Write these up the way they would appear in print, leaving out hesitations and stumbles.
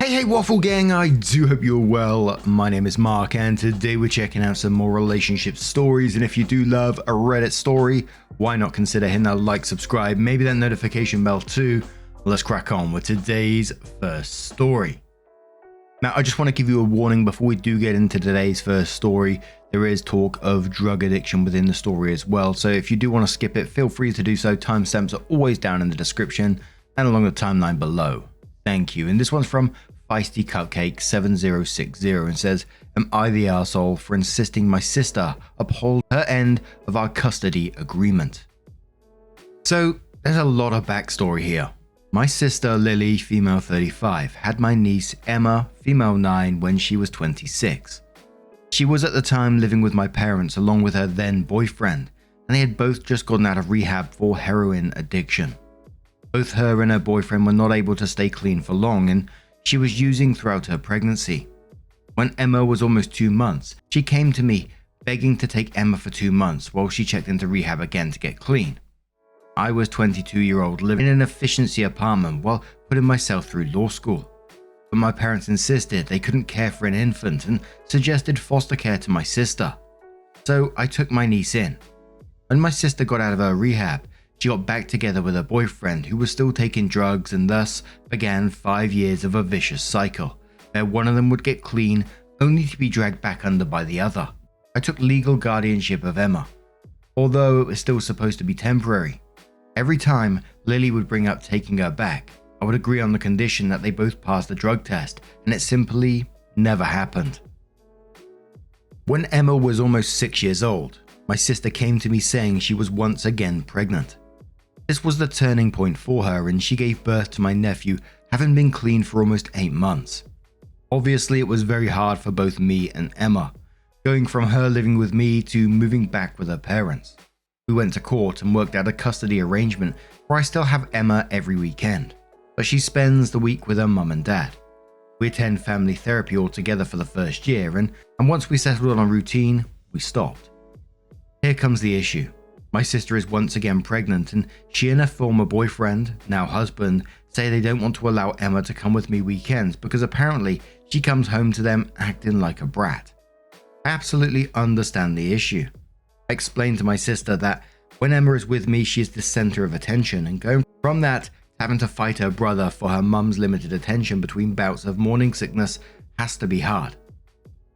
Hey Waffle Gang, I do hope you're well. My name is Mark and today we're checking out some more relationship stories, and if you do love a Reddit story, why not consider hitting that like, subscribe, maybe that notification bell too. Let's crack on with today's first story. Now I just want to give you a warning before we do get into today's first story. There is talk of drug addiction within the story as well, so if you do want to skip it, feel free to do so. Timestamps are always down in the description and along the timeline below. Thank you. And this one's from Feisty Cupcake 7060 and says, "Am I the arsehole for insisting my sister uphold her end of our custody agreement?" So there's a lot of backstory here. My sister Lily, female 35, had my niece Emma, female 9, when she was 26. She was at the time living with my parents along with her then boyfriend, and they had both just gotten out of rehab for heroin addiction. Both her and her boyfriend were not able to stay clean for long, and she was using throughout her pregnancy. When Emma was almost 2 months, she came to me begging to take Emma for 2 months while she checked into rehab again to get clean. I was 22-year-old living in an efficiency apartment while putting myself through law school. But my parents insisted they couldn't care for an infant and suggested foster care to my sister. So I took my niece in. When my sister got out of her rehab, she got back together with her boyfriend who was still taking drugs, and thus began 5 years of a vicious cycle where one of them would get clean only to be dragged back under by the other. I took legal guardianship of Emma, although it was still supposed to be temporary. Every time Lily would bring up taking her back, I would agree on the condition that they both passed the drug test, and it simply never happened. When Emma was almost 6 years old, my sister came to me saying she was once again pregnant. This was the turning point for her, and she gave birth to my nephew, having been clean for almost 8 months. Obviously, it was very hard for both me and Emma, going from her living with me to moving back with her parents. We went to court and worked out a custody arrangement where I still have Emma every weekend, but she spends the week with her mum and dad. We attend family therapy all together for the first year, and once we settled on a routine, we stopped. Here comes the issue. My sister is once again pregnant, and she and her former boyfriend, now husband, say they don't want to allow Emma to come with me weekends because apparently she comes home to them acting like a brat. I absolutely understand the issue. I explained to my sister that when Emma is with me, she is the center of attention, and going from that, having to fight her brother for her mum's limited attention between bouts of morning sickness has to be hard.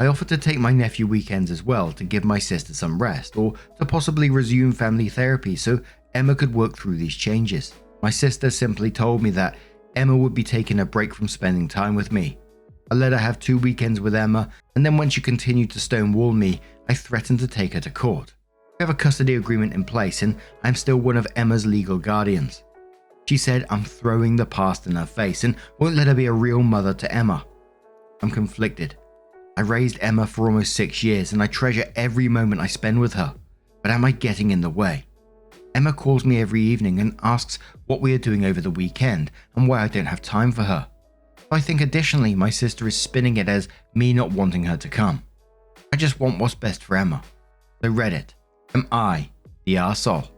I offered to take my nephew weekends as well to give my sister some rest, or to possibly resume family therapy so Emma could work through these changes. My sister simply told me that Emma would be taking a break from spending time with me. I let her have 2 weekends with Emma, and then when she continued to stonewall me, I threatened to take her to court. We have a custody agreement in place, and I'm still one of Emma's legal guardians. She said I'm throwing the past in her face and won't let her be a real mother to Emma. I'm conflicted. I raised Emma for almost 6 years, and I treasure every moment I spend with her, but am I getting in the way? Emma calls me every evening and asks what we are doing over the weekend and why I don't have time for her. I think additionally my sister is spinning it as me not wanting her to come. I just want what's best for Emma. So Reddit, am I the arsehole?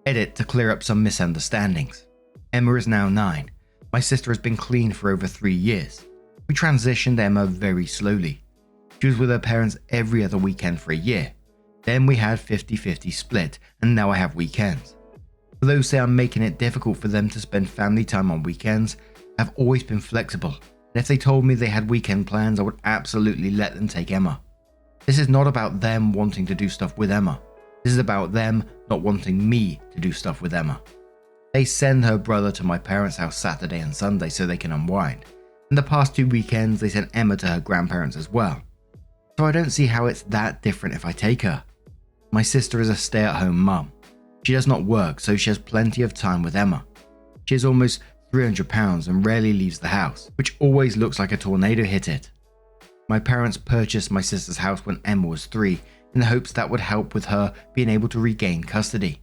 Edit to clear up some misunderstandings. Emma is now 9. My sister has been clean for over 3 years. We transitioned Emma very slowly. She was with her parents every other weekend for a year. Then we had 50-50 split, and now I have weekends. For those who say I'm making it difficult for them to spend family time on weekends, I've always been flexible, and if they told me they had weekend plans, I would absolutely let them take Emma. This is not about them wanting to do stuff with Emma. This is about them not wanting me to do stuff with Emma. They send her brother to my parents' house Saturday and Sunday so they can unwind. In the past 2 weekends, they sent Emma to her grandparents as well. So I don't see how it's that different if I take her. My sister is a stay-at-home mum. She does not work, so she has plenty of time with Emma. She is almost 300 pounds and rarely leaves the house, which always looks like a tornado hit it. My parents purchased my sister's house when Emma was 3 in the hopes that would help with her being able to regain custody.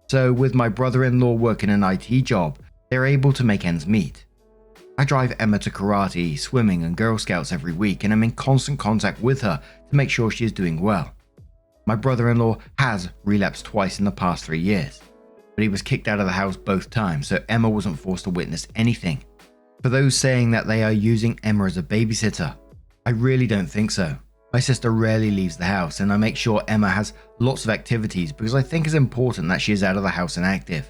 So with my brother-in-law working an IT job, they're able to make ends meet. I drive Emma to karate, swimming and Girl Scouts every week, and I'm in constant contact with her to make sure she is doing well. My brother-in-law has relapsed twice in the past 3 years, but he was kicked out of the house both times, so Emma wasn't forced to witness anything. For those saying that they are using Emma as a babysitter, I really don't think so. My sister rarely leaves the house, and I make sure Emma has lots of activities because I think it's important that she is out of the house and active.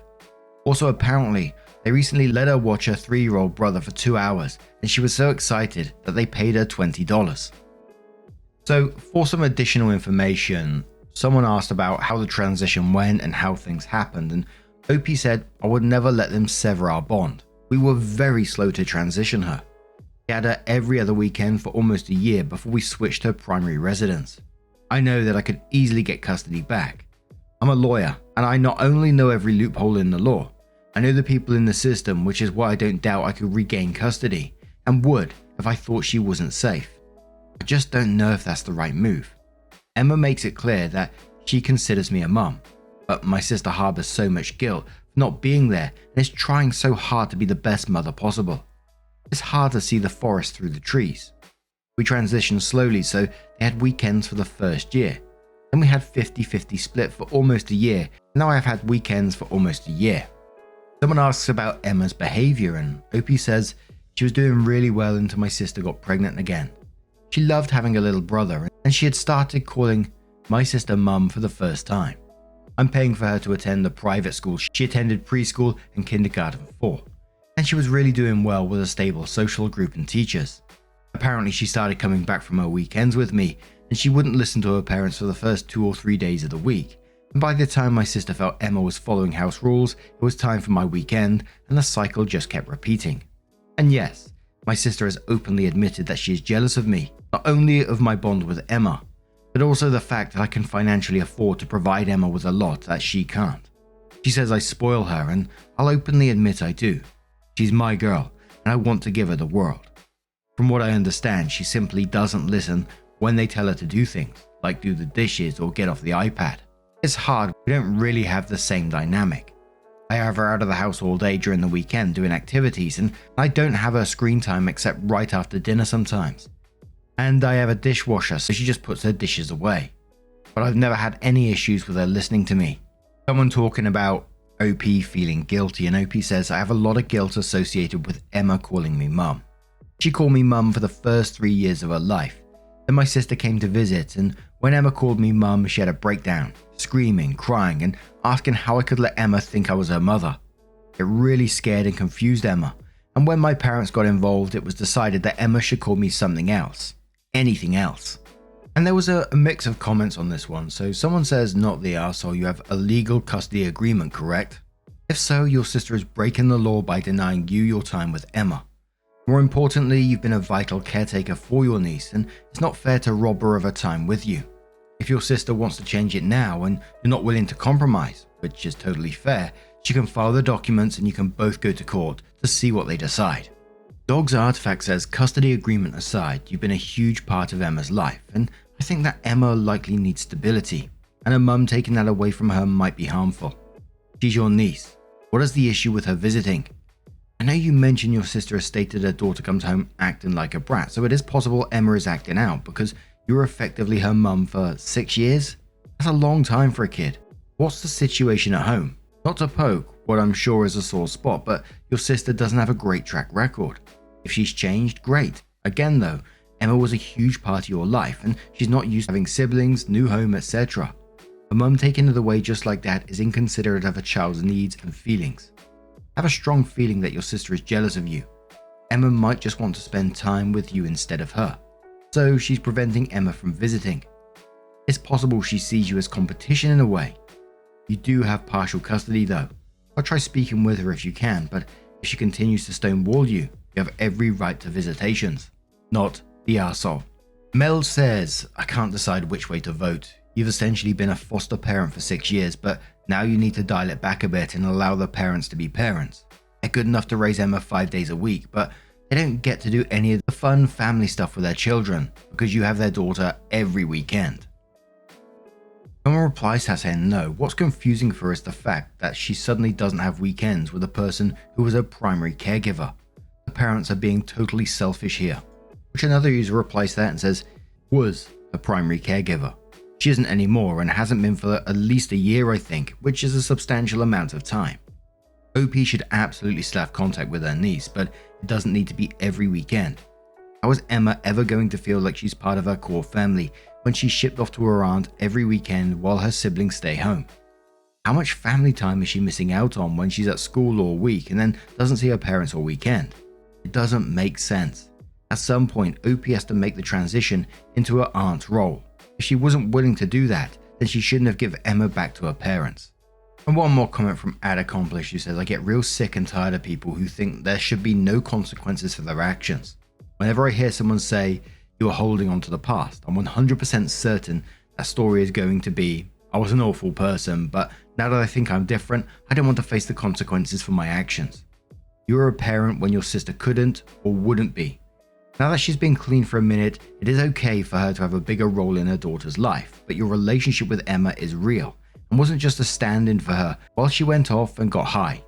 Also, apparently, they recently let her watch her 3-year-old brother for 2 hours, and she was so excited that they paid her $20. So, for some additional information, someone asked about how the transition went and how things happened, and OP said, "I would never let them sever our bond. We were very slow to transition her. We had her every other weekend for almost a year before we switched her primary residence. I know that I could easily get custody back. I'm a lawyer, and I not only know every loophole in the law, I know the people in the system, which is why I don't doubt I could regain custody, and would if I thought she wasn't safe. I just don't know if that's the right move." Emma makes it clear that she considers me a mum, but my sister harbors so much guilt for not being there and is trying so hard to be the best mother possible. It's hard to see the forest through the trees. We transitioned slowly, so they had weekends for the first year. Then we had 50-50 split for almost a year, and now I have had weekends for almost a year. Someone asks about Emma's behavior, and OP says she was doing really well until my sister got pregnant again. She loved having a little brother, and she had started calling my sister mum for the first time. I'm paying for her to attend the private school she attended preschool and kindergarten for, and she was really doing well with a stable social group and teachers. Apparently she started coming back from her weekends with me, and she wouldn't listen to her parents for the first 2 or 3 days of the week. And by the time my sister felt Emma was following house rules, it was time for my weekend, and the cycle just kept repeating. And yes, my sister has openly admitted that she is jealous of me, not only of my bond with Emma, but also the fact that I can financially afford to provide Emma with a lot that she can't. She says I spoil her, and I'll openly admit I do. She's my girl, and I want to give her the world. From what I understand, she simply doesn't listen when they tell her to do things, like do the dishes or get off the iPad. It's hard, we don't really have the same dynamic. I have her out of the house all day during the weekend doing activities, and I don't have her screen time except right after dinner sometimes. And I have a dishwasher, so she just puts her dishes away. But I've never had any issues with her listening to me. Someone talking about OP feeling guilty, and OP says, "I have a lot of guilt associated with Emma calling me mum. She called me mum for the first 3 years of her life. Then my sister came to visit, and when Emma called me mum, she had a breakdown, screaming, crying, and asking how I could let Emma think I was her mother. It really scared and confused Emma, and when my parents got involved, it was decided that Emma should call me something else. Anything else." And there was a mix of comments on this one. So someone says, "Not the arsehole, you have a legal custody agreement, correct? If so, your sister is breaking the law by denying you your time with Emma. More importantly, you've been a vital caretaker for your niece, and it's not fair to rob her of her time with you. If your sister wants to change it now and you're not willing to compromise, which is totally fair, she can file the documents and you can both go to court to see what they decide." Dog's Artifact says, "Custody agreement aside, you've been a huge part of Emma's life, and I think that Emma likely needs stability, and her mum taking that away from her might be harmful. She's your niece. What is the issue with her visiting? I know you mentioned your sister has stated her daughter comes home acting like a brat, so it is possible Emma is acting out because you were effectively her mum for 6 years? That's a long time for a kid. What's the situation at home? Not to poke what I'm sure is a sore spot, but your sister doesn't have a great track record. If she's changed, great. Again though, Emma was a huge part of your life, and she's not used to having siblings, new home, etc. A mum taking it away just like that is inconsiderate of a child's needs and feelings. I have a strong feeling that your sister is jealous of you. Emma might just want to spend time with you instead of her, so she's preventing Emma from visiting. It's possible she sees you as competition in a way. You do have partial custody though. I'll try speaking with her if you can, but if she continues to stonewall you, you have every right to visitations. Not the arsehole." Mel says, "I can't decide which way to vote. You've essentially been a foster parent for 6 years, but now you need to dial it back a bit and allow the parents to be parents. They're good enough to raise Emma 5 days a week, but they don't get to do any of the fun family stuff with their children because you have their daughter every weekend." Someone replies to saying, "No, what's confusing for her is the fact that she suddenly doesn't have weekends with a person who was her primary caregiver. The parents are being totally selfish here." Which another user replies to that and says, "Was her primary caregiver. She isn't anymore and hasn't been for at least a year, I think, which is a substantial amount of time." OP should absolutely still have contact with her niece, but it doesn't need to be every weekend. How is Emma ever going to feel like she's part of her core family when she's shipped off to her aunt every weekend while her siblings stay home? How much family time is she missing out on when she's at school all week and then doesn't see her parents all weekend? It doesn't make sense. At some point, OP has to make the transition into her aunt's role. If she wasn't willing to do that, then she shouldn't have given Emma back to her parents. And one more comment from Ad Accomplished, who says, I get real sick and tired of people who think there should be no consequences for their actions. Whenever I hear someone say, you are holding on to the past, I'm 100% certain that story is going to be, I was an awful person, but now that I think I'm different, I don't want to face the consequences for my actions. You were a parent when your sister couldn't or wouldn't be. Now that she's been clean for a minute, it is okay for her to have a bigger role in her daughter's life, but your relationship with Emma is real and wasn't just a stand-in for her while she went off and got high.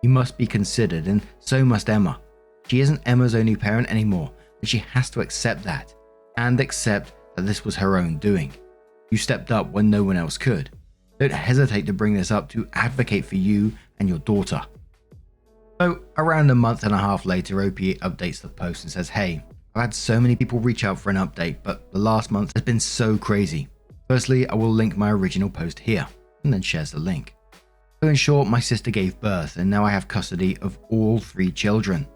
You must be considered, and so must Emma. She isn't Emma's only parent anymore, and she has to accept that, and accept that this was her own doing. You stepped up when no one else could. Don't hesitate to bring this up to advocate for you and your daughter. So around a month and a half later, OP updates the post and says, hey, I've had so many people reach out for an update, but the last month has been so crazy. Firstly, I will link my original post here, and then shares the link. So in short, my sister gave birth, and now I have custody of all 3 children.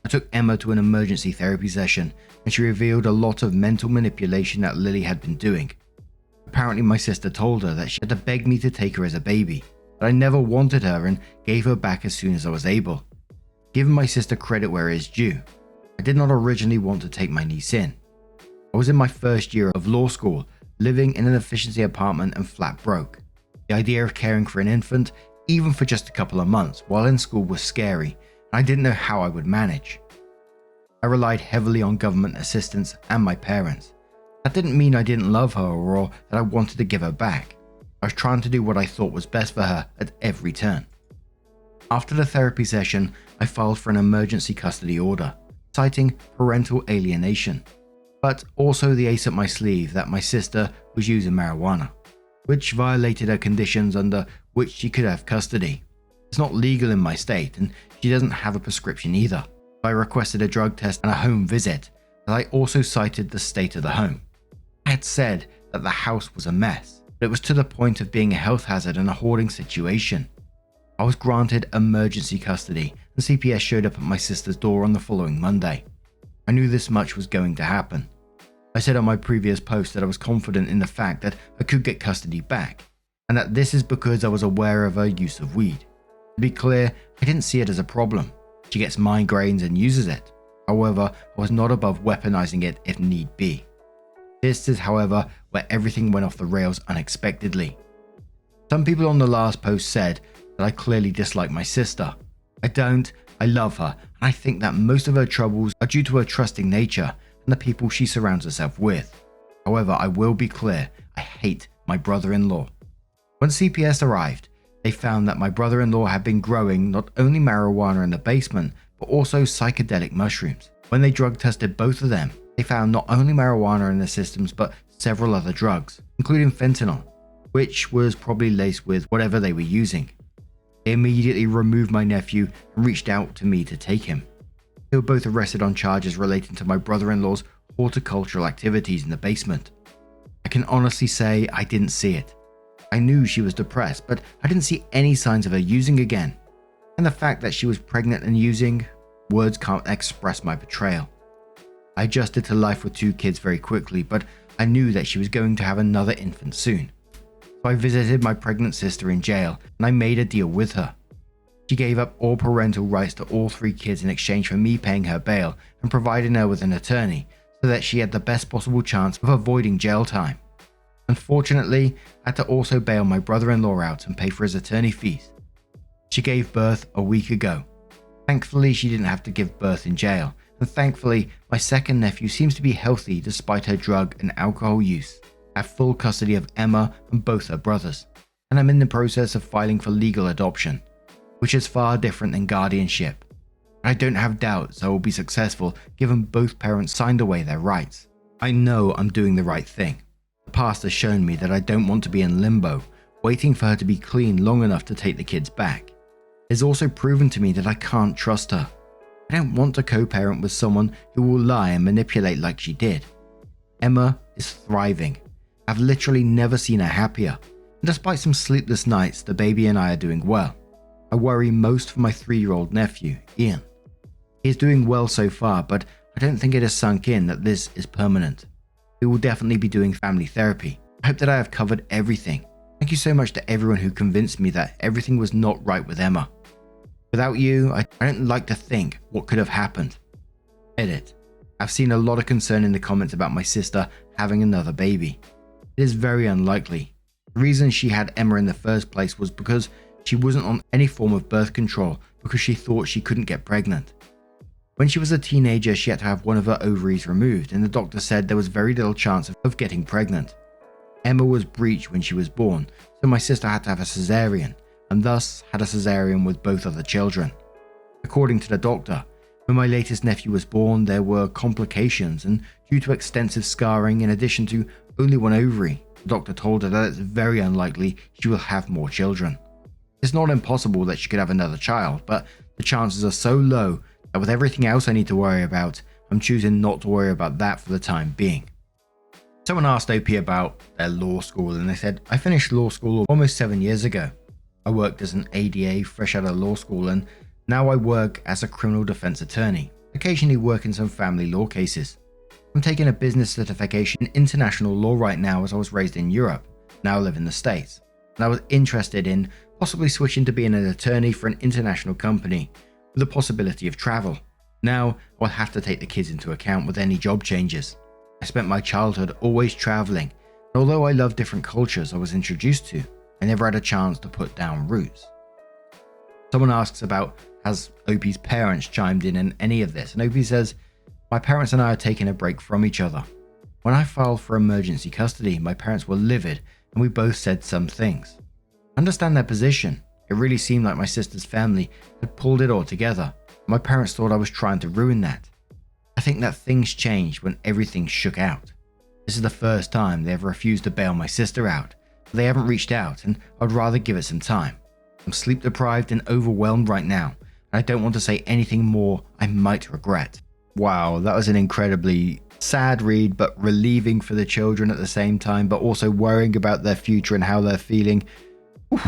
I took Emma to an emergency therapy session, and she revealed a lot of mental manipulation that Lily had been doing. Apparently my sister told her that she had to beg me to take her as a baby, but I never wanted her and gave her back as soon as I was able. Giving my sister credit where it is due, I did not originally want to take my niece in. I was in my first year of law school, living in an efficiency apartment and flat broke. The idea of caring for an infant, even for just a couple of months while in school, was scary, and I didn't know how I would manage. I relied heavily on government assistance and my parents. That didn't mean I didn't love her or that I wanted to give her back. I was trying to do what I thought was best for her at every turn. After the therapy session, I filed for an emergency custody order, citing parental alienation, but also the ace up my sleeve that my sister was using marijuana, which violated her conditions under which she could have custody. It's not legal in my state, and she doesn't have a prescription either. I requested a drug test and a home visit, but I also cited the state of the home. I had said that the house was a mess, but it was to the point of being a health hazard and a hoarding situation. I was granted emergency custody, and CPS showed up at my sister's door on the following Monday. I knew this much was going to happen. I said on my previous post that I was confident in the fact that I could get custody back, and that this is because I was aware of her use of weed. To be clear, I didn't see it as a problem. She gets migraines and uses it. However, I was not above weaponizing it if need be. This is, however, where everything went off the rails unexpectedly. Some people on the last post said that I clearly dislike my sister. I don't, I love her, and I think that most of her troubles are due to her trusting nature and the people she surrounds herself with. However, I will be clear, I hate my brother-in-law. When CPS arrived, they found that my brother-in-law had been growing not only marijuana in the basement, but also psychedelic mushrooms. When they drug tested both of them, they found not only marijuana in their systems, but several other drugs, including fentanyl, which was probably laced with whatever they were using. They immediately removed my nephew and reached out to me to take him. They were both arrested on charges relating to my brother-in-law's horticultural activities in the basement. I can honestly say I didn't see it. I knew she was depressed, but I didn't see any signs of her using again. And the fact that she was pregnant and using, words can't express my betrayal. I adjusted to life with 2 kids very quickly, but I knew that she was going to have another infant soon. So I visited my pregnant sister in jail, and I made a deal with her. She gave up all parental rights to all 3 kids in exchange for me paying her bail and providing her with an attorney so that she had the best possible chance of avoiding jail time. Unfortunately, I had to also bail my brother-in-law out and pay for his attorney fees. She gave birth a week ago. Thankfully, she didn't have to give birth in jail, and thankfully, my second nephew seems to be healthy despite her drug and alcohol use. I have full custody of Emma and both her brothers, and I'm in the process of filing for legal adoption, which is far different than guardianship. I don't have doubts I will be successful given both parents signed away their rights. I know I'm doing the right thing. The past has shown me that I don't want to be in limbo, waiting for her to be clean long enough to take the kids back. has also proven to me that I can't trust her. I don't want to co-parent with someone who will lie and manipulate like she did. Emma is thriving. I've literally never seen her happier, and despite some sleepless nights, the baby and I are doing well. I worry most for my 3-year-old nephew, Ian. He is doing well so far, but I don't think it has sunk in that this is permanent. We will definitely be doing family therapy. I hope that I have covered everything. Thank you so much to everyone who convinced me that everything was not right with Emma. Without you, I don't like to think what could have happened. Edit. I've seen a lot of concern in the comments about my sister having another baby. It is very unlikely. The reason she had Emma in the first place was because she wasn't on any form of birth control because she thought she couldn't get pregnant. When she was a teenager, she had to have one of her ovaries removed, and the doctor said there was very little chance of getting pregnant. Emma was breached when she was born, so my sister had to have a cesarean, and thus had a cesarean with both other children. According to the doctor, when my latest nephew was born, there were complications, and due to extensive scarring in addition to only one ovary, the doctor told her that it's very unlikely she will have more children. It's not impossible that she could have another child, but the chances are so low that with everything else I need to worry about, I'm choosing not to worry about that for the time being. Someone asked OP about their law school, and they said, I finished law school almost 7 years ago. I worked as an ADA fresh out of law school, and now I work as a criminal defense attorney, occasionally work in some family law cases. I'm taking a business certification in international law right now as I was raised in Europe, now live in the States, and I was interested in possibly switching to being an attorney for an international company with the possibility of travel. Now I'll have to take the kids into account with any job changes. I spent my childhood always traveling, and although I love different cultures I was introduced to, I never had a chance to put down roots. Someone asks about has OP's parents chimed in any of this, and OP says, my parents and I are taking a break from each other. When I filed for emergency custody, my parents were livid and we both said some things. I understand their position. It really seemed like my sister's family had pulled it all together. My parents thought I was trying to ruin that. I think that things changed when everything shook out. This is the first time they have refused to bail my sister out, but they haven't reached out, and I'd rather give it some time. I'm sleep deprived and overwhelmed right now, and I don't want to say anything more I might regret. Wow, that was an incredibly sad read, but relieving for the children at the same time, but also worrying about their future and how they're feeling. Oof.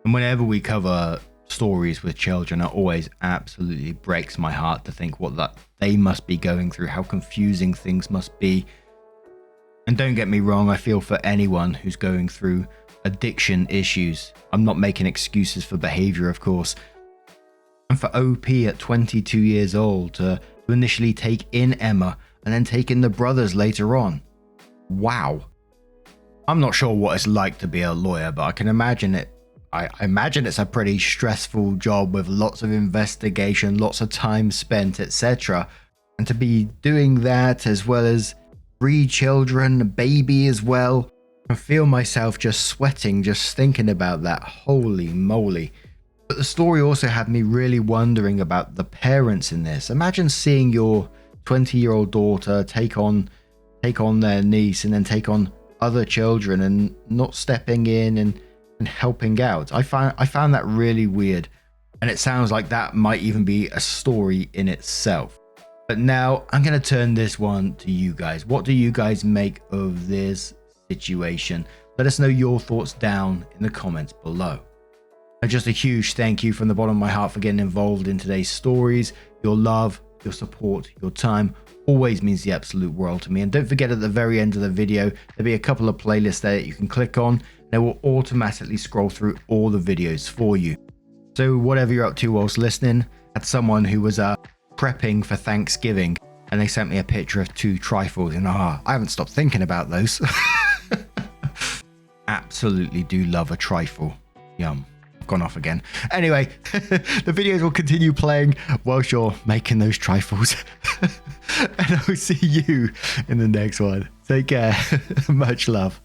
And whenever we cover stories with children, it always absolutely breaks my heart to think what that they must be going through, how confusing things must be. And don't get me wrong, I feel for anyone who's going through addiction issues. I'm not making excuses for behavior, of course. And for OP at 22 years old to initially take in Emma and then take in the brothers later on. Wow. I'm not sure what it's like to be a lawyer, but I can imagine it. I imagine it's a pretty stressful job with lots of investigation, lots of time spent, etc. And to be doing that as well as 3 children, a baby as well, I feel myself just sweating just thinking about that. Holy moly. But the story also had me really wondering about the parents in this. Imagine seeing your 20-year-old daughter take on their niece and then take on other children and not stepping in and helping out. I found that really weird, and it sounds like that might even be a story in itself. But now I'm going to turn this one to you guys. What do you guys make of this situation? Let us know your thoughts down in the comments below. And just a huge thank you from the bottom of my heart for getting involved in today's stories. Your love, your support, your time always means the absolute world to me. And don't forget, at the very end of the video, there'll be a couple of playlists there that you can click on. They will automatically scroll through all the videos for you. So whatever you're up to whilst listening, I had someone who was prepping for Thanksgiving, and they sent me a picture of 2 trifles, and I haven't stopped thinking about those. Absolutely do love a trifle. Yum. Gone off again. Anyway, the videos will continue playing whilst you're making those trifles. And I'll see you in the next one. Take care. Much love.